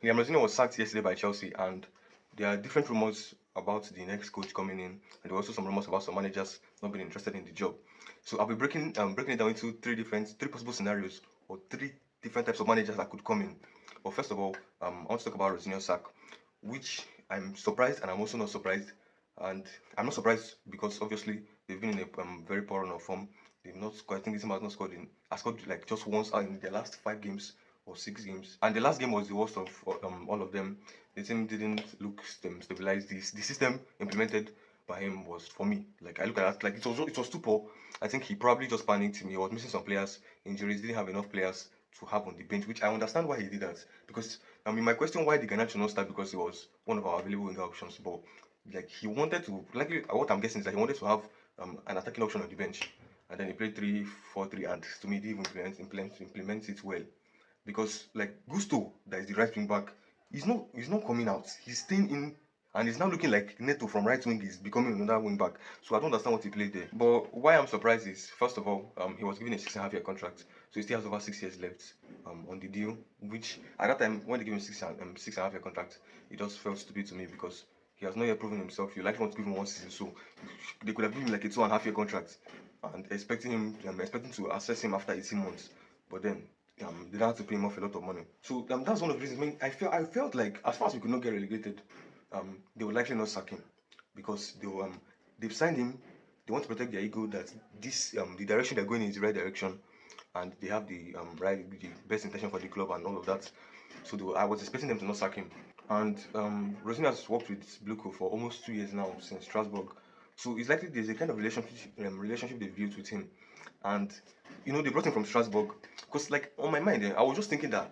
Rosenior was sacked yesterday by Chelsea, and there are different rumors about the next coach coming in, and there were also some rumors about some managers not being interested in the job. So I'll be breaking it down into three possible scenarios or three different types of managers that could come in. But first of all, I want to talk about Rosenio's sack, which I'm surprised and I'm also not surprised. And I'm not surprised because obviously they've been in a very poor run of form. They've not scored. I think this team has not scored has scored like just once in their last 5 games or 6 games. And the last game was the worst of all of them. The team didn't look stabilized. The system implemented by him was, for me, like I look at that, like it was too poor. I think he probably just panicked. He was missing some players. Injuries, didn't have enough players to have on the bench, which I understand why he did that. Because I mean, my question why did Garnacho not start, because he was one of our available winger options, but like he wanted to, like what I'm guessing is that he wanted to have an attacking option on the bench, and then he played 3-4-3, and to me, he didn't even implement it well, because like Gusto, that is the right wing back, he's not coming out. He's staying in, and he's now looking like Neto from right wing is becoming another wing back. So I don't understand what he played there. But why I'm surprised is, first of all, he was given a 6.5 year contract, so he still has over 6 years left on the deal. Which at that time when they gave him 6.5 year contract, it just felt stupid to me because he has not yet proven himself. You likely want to give him 1 season, so they could have given him like a 2.5 year contract and expecting to assess him after 18 months. But then they don't have to pay him off a lot of money. So that's one of the reasons. I mean, I felt like as far as we could not get relegated, they would likely not sack him because they've signed him. They want to protect their ego that this the direction they're going in is the right direction, and they have the best intention for the club and all of that. So I was expecting them to not sack him. And Rosenior has worked with Bluco for almost 2 years now since Strasbourg. So it's likely there's a kind of relationship they've built with him. And they brought him from Strasbourg. Because like on my mind, I was just thinking that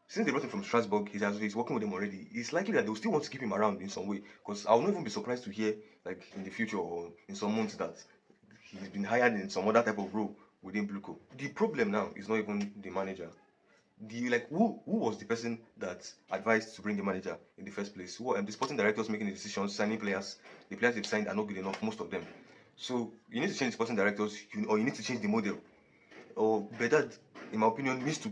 since they brought him from Strasbourg, he's working with them already. It's likely that they'll still want to keep him around in some way. Because I will not even be surprised to hear, like in the future or in some months, that he's been hired in some other type of role within Bluco. The problem now is not even the manager. Who was the person that advised to bring the manager in the first place? Who the sporting directors making the decisions, signing players? The players they've signed are not good enough, most of them. So you need to change the sporting directors, or you need to change the model, or better, in my opinion, needs to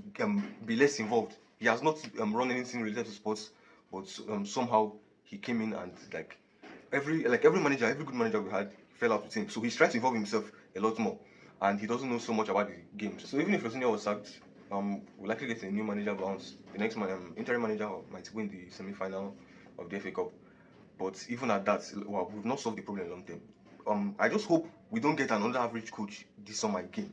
be less involved. He has not run anything related to sports, but somehow he came in and every manager, every good manager we had fell out with him. So he's trying to involve himself a lot more, and he doesn't know so much about the games. So even if Rosenior was sacked, we'll likely get a new manager bounce. The next interim manager might win the semi-final of the FA Cup. But even at that, well, we've not solved the problem long term. I just hope we don't get another average coach this summer again.